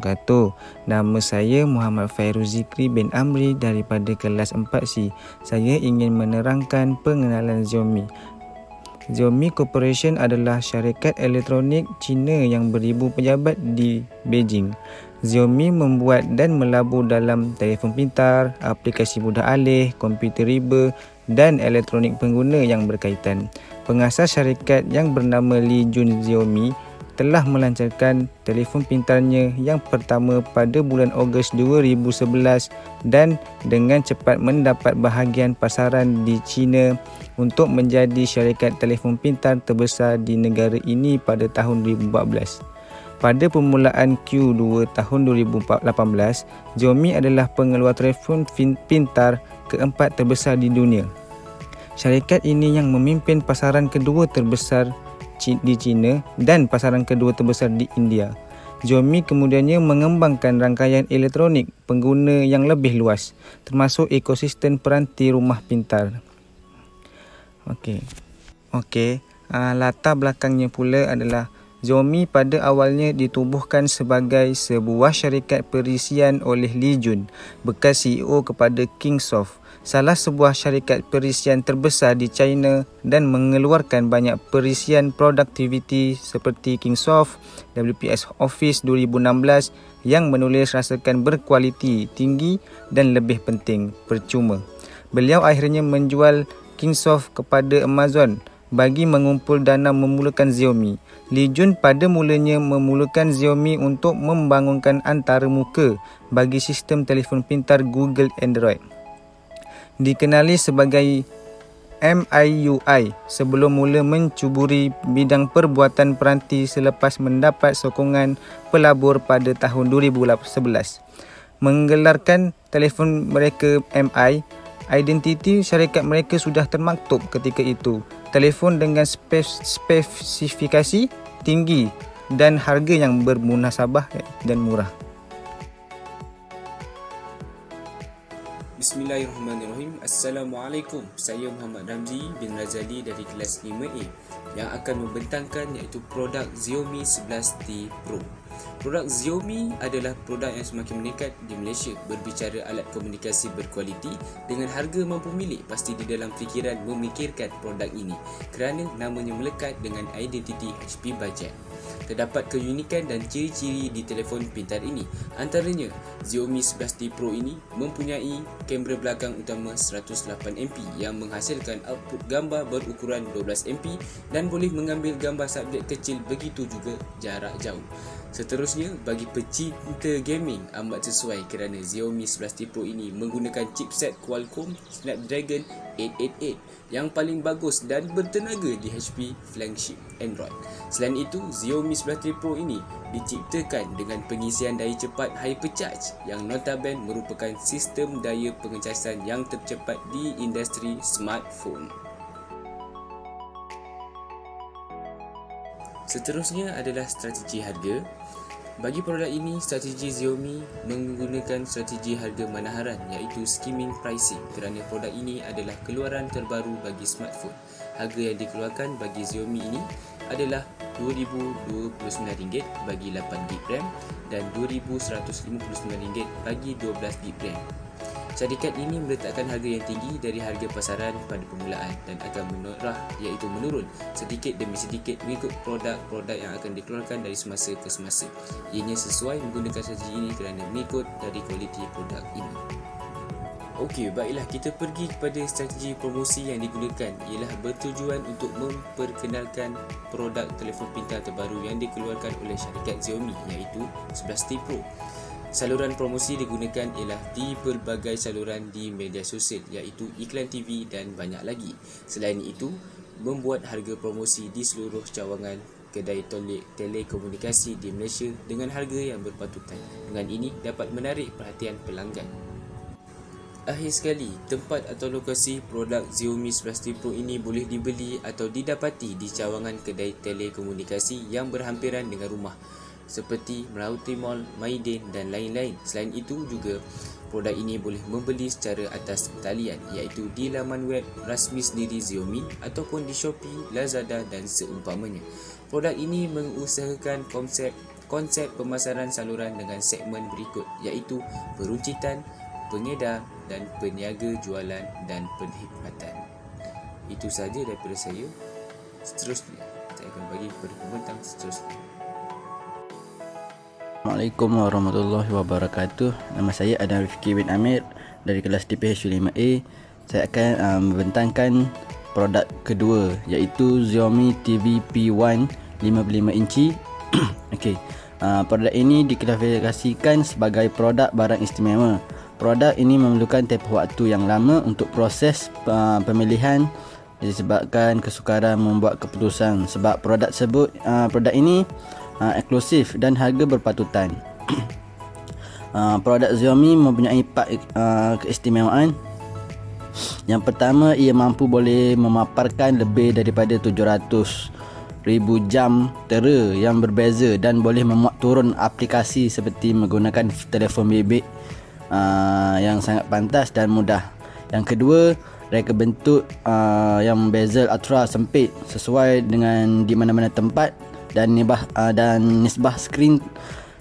wabarakatuh. Nama saya Muhammad Fairuz Zikri bin Amri daripada kelas 4C. Saya ingin menerangkan pengenalan Xiaomi. Xiaomi Corporation adalah syarikat elektronik Cina yang beribu pejabat di Beijing. Xiaomi membuat dan melabur dalam telefon pintar, aplikasi mudah alih, komputer riba dan elektronik pengguna yang berkaitan. Pengasas syarikat yang bernama Li Jun Xiaomi telah melancarkan telefon pintarnya yang pertama pada bulan Ogos 2011 dan dengan cepat mendapat bahagian pasaran di China untuk menjadi syarikat telefon pintar terbesar di negara ini pada tahun 2014. Pada permulaan Q2 tahun 2018, Xiaomi adalah pengeluar telefon pintar keempat terbesar di dunia. Syarikat ini yang memimpin pasaran kedua terbesar di China dan pasaran kedua terbesar di India. Xiaomi kemudiannya mengembangkan rangkaian elektronik pengguna yang lebih luas, termasuk ekosistem peranti rumah pintar. Latar belakangnya pula adalah Xiaomi pada awalnya ditubuhkan sebagai sebuah syarikat perisian oleh Li Jun, bekas CEO kepada Kingsoft, salah sebuah syarikat perisian terbesar di China dan mengeluarkan banyak perisian produktiviti seperti Kingsoft, WPS Office 2016 yang menulis rasakan berkualiti tinggi dan lebih penting, percuma. Beliau akhirnya menjual Kingsoft kepada Amazon bagi mengumpul dana memulakan Xiaomi. Li Jun pada mulanya memulakan Xiaomi untuk membangunkan antarmuka bagi sistem telefon pintar Google Android, dikenali sebagai MIUI, sebelum mula mencuburi bidang perbuatan peranti selepas mendapat sokongan pelabur pada tahun 2011. Menggelarkan telefon mereka MI, identiti syarikat mereka sudah termaktub ketika itu. Telefon dengan spesifikasi tinggi dan harga yang bermunasabah dan murah. Bismillahirrahmanirrahim. Assalamualaikum. Saya Muhammad Ramzi bin Razali dari kelas 5A yang akan membentangkan iaitu produk Xiaomi 11T Pro. Produk Xiaomi adalah produk yang semakin meningkat di Malaysia. Berbicara alat komunikasi berkualiti dengan harga mampu milik, pasti di dalam fikiran memikirkan produk ini kerana namanya melekat dengan identiti HP budget. Terdapat keunikan dan ciri-ciri di telefon pintar ini. Antaranya, Xiaomi 11T Pro ini mempunyai kamera belakang utama 108MP yang menghasilkan output gambar berukuran 12MP dan boleh mengambil gambar subjek kecil, begitu juga jarak jauh. Seterusnya, bagi pecinta gaming amat sesuai kerana Xiaomi 11T Pro ini menggunakan chipset Qualcomm Snapdragon 888 yang paling bagus dan bertenaga di HP flagship Android. Selain itu, Xiaomi 11T Pro ini diciptakan dengan pengisian daya cepat Hypercharge yang notabene merupakan sistem daya pengecasan yang tercepat di industri smartphone. Seterusnya adalah strategi harga. Bagi produk ini, strategi Xiaomi menggunakan strategi harga manaharan iaitu skimming pricing kerana produk ini adalah keluaran terbaru bagi smartphone. Harga yang dikeluarkan bagi Xiaomi ini adalah RM2,029 bagi 8GB RAM dan RM2,159 bagi 12GB RAM. Syarikat ini meletakkan harga yang tinggi dari harga pasaran pada permulaan dan akan menurun sedikit demi sedikit mengikut produk-produk yang akan dikeluarkan dari semasa ke semasa. Ianya sesuai menggunakan strategi ini kerana mengikut dari kualiti produk ini. Okey, baiklah, kita pergi kepada strategi promosi yang digunakan ialah bertujuan untuk memperkenalkan produk telefon pintar terbaru yang dikeluarkan oleh syarikat Xiaomi iaitu 11T Pro. Saluran promosi digunakan ialah di pelbagai saluran di media sosial iaitu iklan TV dan banyak lagi. Selain itu, membuat harga promosi di seluruh cawangan kedai telekomunikasi di Malaysia dengan harga yang berpatutan. Dengan ini dapat menarik perhatian pelanggan. Akhir sekali, tempat atau lokasi produk Xiaomi 11T Pro ini boleh dibeli atau didapati di cawangan kedai telekomunikasi yang berhampiran dengan rumah, seperti Merauke Mall, Maidin dan lain-lain. Selain itu juga, produk ini boleh membeli secara atas talian iaitu di laman web rasmi sendiri Xiaomi ataupun di Shopee, Lazada dan seumpamanya. Produk ini mengusahakan konsep konsep pemasaran saluran dengan segmen berikut, iaitu peruncitan, pengedar dan peniaga jualan dan penghikmatan. Itu sahaja daripada saya. Seterusnya, saya akan bagi kepada pembentang seterusnya. Assalamualaikum warahmatullahi wabarakatuh. Nama saya Adam Rifki bin Amir dari kelas TPH 5A. Saya akan membentangkan produk kedua, iaitu Xiaomi TV P1 55 inci. Okey. Produk ini diklasifikasikan sebagai produk barang istimewa. Produk ini memerlukan tempoh waktu yang lama untuk proses pemilihan disebabkan kesukaran membuat keputusan. Sebab produk ini eksklusif dan harga berpatutan. Produk Xiaomi mempunyai 4 keistimewaan. Yang pertama, ia boleh memaparkan lebih daripada 700,000 jam tera yang berbeza dan boleh memuat turun aplikasi seperti menggunakan telefon bimbit yang sangat pantas dan mudah. Yang kedua, reka bentuk yang bezel ultra sempit sesuai dengan di mana-mana tempat dan nisbah skrin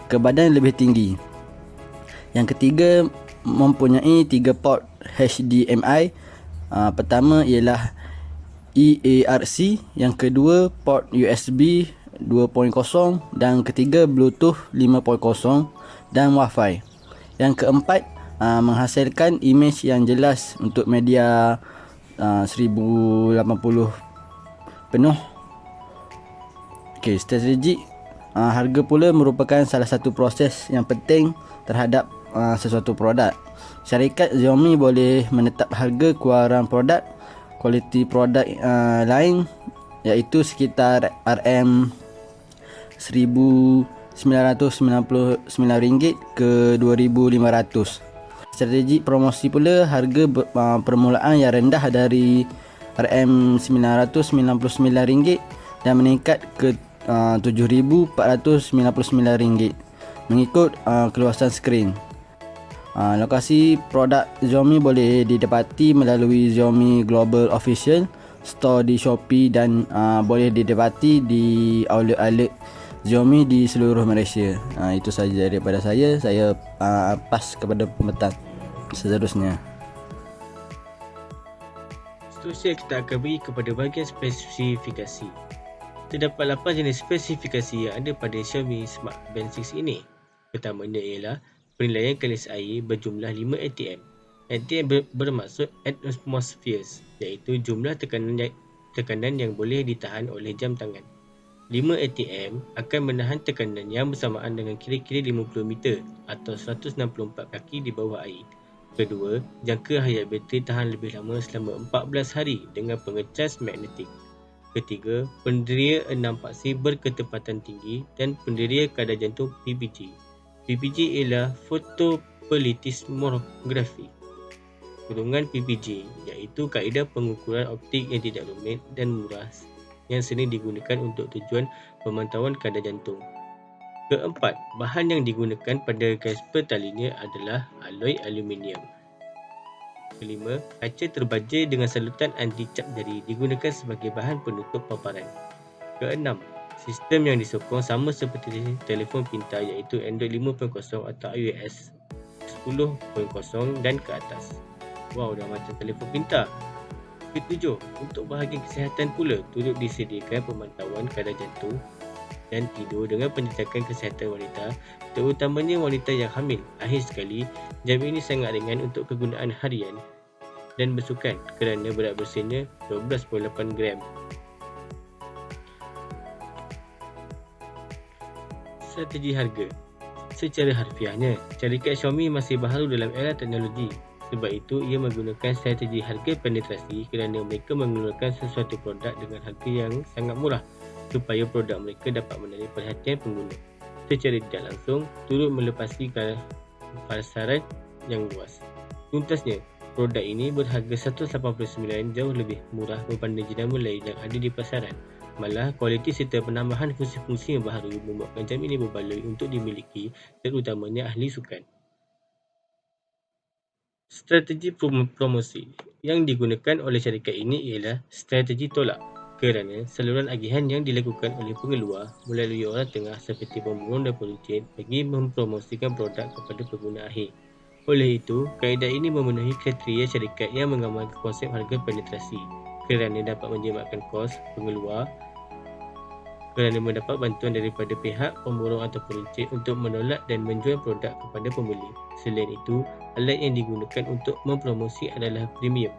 ke badan lebih tinggi. Yang ketiga, mempunyai 3 port HDMI. Pertama ialah EARC, yang kedua port USB 2.0 dan ketiga Bluetooth 5.0 dan Wi-Fi. Yang keempat, menghasilkan imej yang jelas untuk media 1080 penuh. Okey, strategi harga pula merupakan salah satu proses yang penting terhadap sesuatu produk. Syarikat Xiaomi boleh menetap harga keluaran produk kualiti produk lain, iaitu sekitar RM1,999 ke RM2,500. Strategi promosi pula, harga permulaan yang rendah dari RM999 dan meningkat ke RM7,499 mengikut keluasan skrin. Lokasi produk Xiaomi boleh didapati melalui Xiaomi Global Official Store di Shopee dan boleh didapati di outlet-outlet Xiaomi di seluruh Malaysia. Itu sahaja daripada saya. Saya pas kepada pembentang seterusnya. Seterusnya kita akan pergi kepada bahagian spesifikasi. Terdapat 8 jenis spesifikasi yang ada pada Xiaomi Smart Band 6 ini. Pertamanya ialah penilaian kalis air berjumlah 5 atm. Atm bermaksud atmospheres, iaitu jumlah tekanan yang boleh ditahan oleh jam tangan. 5 atm akan menahan tekanan yang bersamaan dengan kira-kira 50 meter atau 164 kaki di bawah air. Kedua, jangka hayat bateri tahan lebih lama selama 14 hari dengan pengecas magnetik. Ketiga, penderia 6 paksi berketepatan tinggi dan penderia kadar jantung PPG. PPG ialah photopolysmografi. Golongan PPG iaitu kaedah pengukuran optik yang tidak rumit dan murah yang sering digunakan untuk tujuan pemantauan kadar jantung. Keempat, bahan yang digunakan pada gasper talinya adalah alloy aluminium. Kelima, kaca terbaja dengan salutan anti-cap jari digunakan sebagai bahan penutup paparan. Keenam, sistem yang disokong sama seperti telefon pintar iaitu Android 5.0 atau iOS 10.0 dan ke atas. Wow, dah macam telefon pintar. Ketujuh, untuk bahagian kesihatan pula turut disediakan pemantauan kadar jantung dan tidur dengan penjelasan kesihatan wanita, terutamanya wanita yang hamil. Akhir sekali, jam ini sangat ringan untuk kegunaan harian dan bersukan kerana berat bersihnya 12.8 gram. Strategi harga. Secara harfiahnya, syarikat Xiaomi masih baharu dalam era teknologi. Sebab itu, ia menggunakan strategi harga penetrasi kerana mereka mengeluarkan sesuatu produk dengan harga yang sangat murah supaya produk mereka dapat menarik perhatian pengguna. Secara tidak langsung, turut melepasi pasaran yang luas. Tuntasnya, produk ini berharga 189 jauh lebih murah berbanding jenama lain yang ada di pasaran. Malah, kualiti serta penambahan fungsi-fungsi yang baharu membuatkan jam ini berbaloi untuk dimiliki, terutamanya ahli sukan. Strategi promosi yang digunakan oleh syarikat ini ialah strategi tolak. kerana saluran agihan yang dilakukan oleh pengeluar melalui orang tengah seperti pemulung dan peruncit bagi mempromosikan produk kepada pengguna akhir. Oleh itu, kaedah ini memenuhi kriteria syarikat yang mengamalkan konsep harga penetrasi kerana dapat menjimatkan kos pengeluar kerana mendapat bantuan daripada pihak pemborong atau peruncit untuk menolak dan menjual produk kepada pembeli. Selain itu, alat yang digunakan untuk mempromosi adalah premium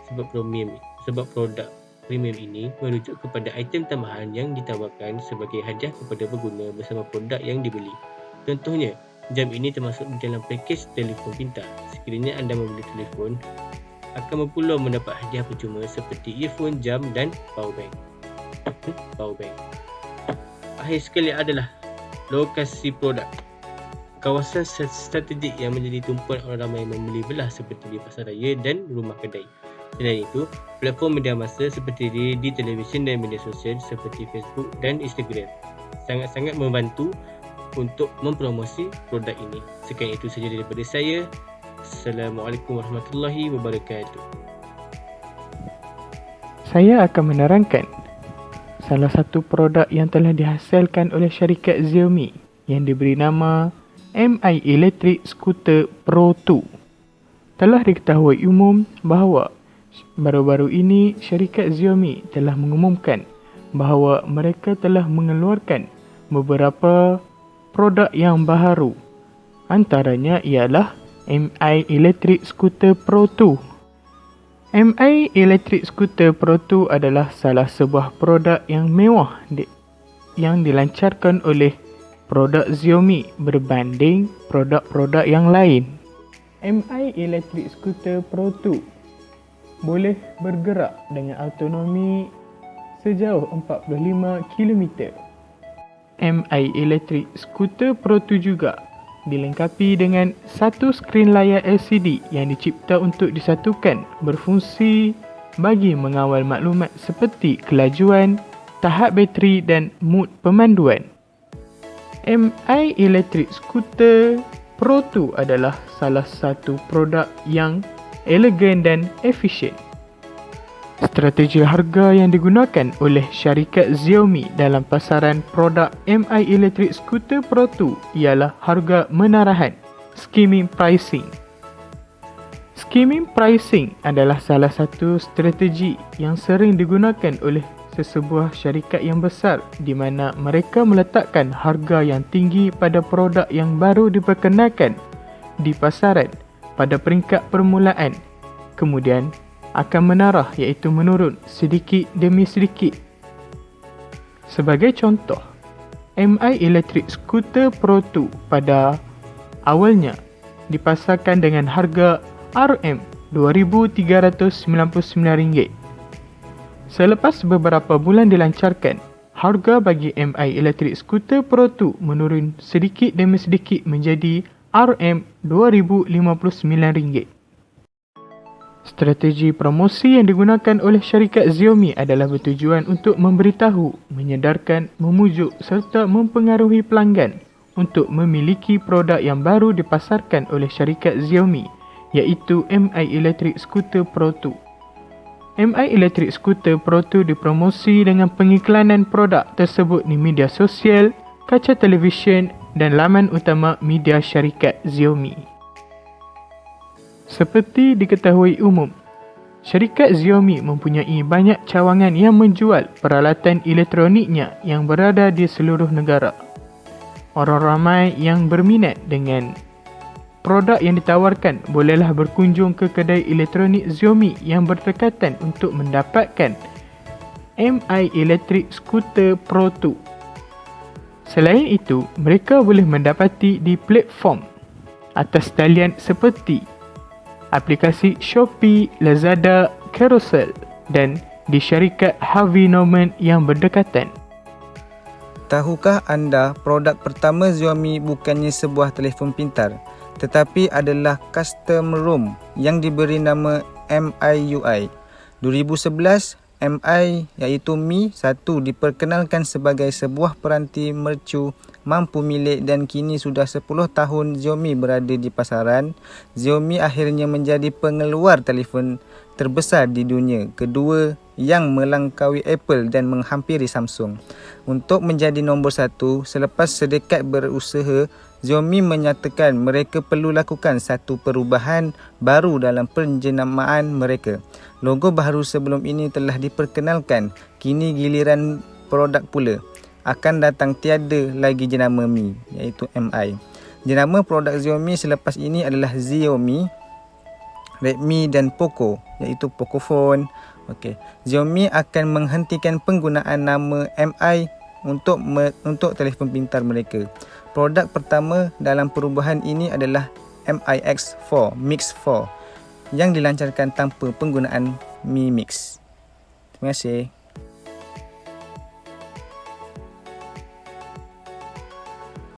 sebab produk premium ini merujuk kepada item tambahan yang ditawarkan sebagai hadiah kepada pengguna bersama produk yang dibeli. Contohnya, jam ini termasuk di dalam pakej telefon pintar. Sekiranya anda membeli telefon, akan berpeluang mendapat hadiah percuma seperti earphone, jam dan power bank. Akhir sekali adalah lokasi produk. Kawasan strategik yang menjadi tumpuan orang ramai membeli belah seperti di pasar raya dan rumah kedai. Selain itu, platform media massa seperti di televisyen dan media sosial seperti Facebook dan Instagram sangat-sangat membantu untuk mempromosi produk ini. Sekian itu saja daripada saya. Assalamualaikum warahmatullahi wabarakatuh. Saya akan menerangkan salah satu produk yang telah dihasilkan oleh syarikat Xiaomi yang diberi nama Mi Electric Scooter Pro 2. Telah diketahui umum bahawa baru-baru ini syarikat Xiaomi telah mengumumkan bahawa mereka telah mengeluarkan beberapa produk yang baharu. Antaranya ialah Mi Electric Scooter Pro 2. Mi Electric Scooter Pro 2 adalah salah sebuah produk yang mewah yang dilancarkan oleh produk Xiaomi berbanding produk-produk yang lain. Mi Electric Scooter Pro 2 boleh bergerak dengan autonomi sejauh 45 km. Mi Electric Scooter Pro 2 juga dilengkapi dengan satu skrin layar LCD yang dicipta untuk disatukan berfungsi bagi mengawal maklumat seperti kelajuan, tahap bateri dan mod pemanduan. Mi Electric Scooter Pro 2 adalah salah satu produk yang elegan dan efisien. Strategi harga yang digunakan oleh syarikat Xiaomi dalam pasaran produk Mi Electric Scooter Pro 2 ialah harga menarahan, skimming pricing. Skimming pricing adalah salah satu strategi yang sering digunakan oleh sesebuah syarikat yang besar di mana mereka meletakkan harga yang tinggi pada produk yang baru diperkenalkan di pasaran pada peringkat permulaan, kemudian akan menarah iaitu menurun sedikit demi sedikit. Sebagai contoh, Mi Electric Scooter Pro 2 pada awalnya dipasarkan dengan harga RM2,399. Selepas beberapa bulan dilancarkan, harga bagi Mi Electric Scooter Pro 2 menurun sedikit demi sedikit menjadi RM2,059. Strategi promosi yang digunakan oleh syarikat Xiaomi adalah bertujuan untuk memberitahu, menyedarkan, memujuk serta mempengaruhi pelanggan untuk memiliki produk yang baru dipasarkan oleh syarikat Xiaomi, iaitu Mi Electric Scooter Pro 2. Mi Electric Scooter Pro 2 dipromosi dengan pengiklanan produk tersebut di media sosial, kaca televisyen dan laman utama media syarikat Xiaomi. Seperti diketahui umum, syarikat Xiaomi mempunyai banyak cawangan yang menjual peralatan elektroniknya yang berada di seluruh negara. Orang ramai yang berminat dengan produk yang ditawarkan bolehlah berkunjung ke kedai elektronik Xiaomi yang berdekatan untuk mendapatkan Mi Electric Scooter Pro 2. Selain itu, mereka boleh mendapati di platform atas talian seperti aplikasi Shopee, Lazada, Carousel dan di syarikat Harvey Norman yang berdekatan. Tahukah anda produk pertama Xiaomi bukannya sebuah telefon pintar, tetapi adalah custom ROM yang diberi nama MIUI. 2011, Mi iaitu Mi 1 diperkenalkan sebagai sebuah peranti mercu mampu milik dan kini sudah 10 tahun Xiaomi berada di pasaran. Xiaomi akhirnya menjadi pengeluar telefon terbesar di dunia kedua yang melangkaui Apple dan menghampiri Samsung. Untuk menjadi nombor 1, selepas sedekat berusaha, Xiaomi menyatakan mereka perlu lakukan satu perubahan baru dalam penjenamaan mereka. Logo baru sebelum ini telah diperkenalkan, kini giliran produk pula. Akan datang tiada lagi jenama Mi, iaitu MI. Jenama produk Xiaomi selepas ini adalah Xiaomi, Redmi dan Poco, iaitu Pocophone. Xiaomi akan menghentikan penggunaan nama MI untuk telefon pintar mereka. Produk pertama dalam perubahan ini adalah Mi X4 Mix 4 yang dilancarkan tanpa penggunaan Mi Mix. Terima kasih.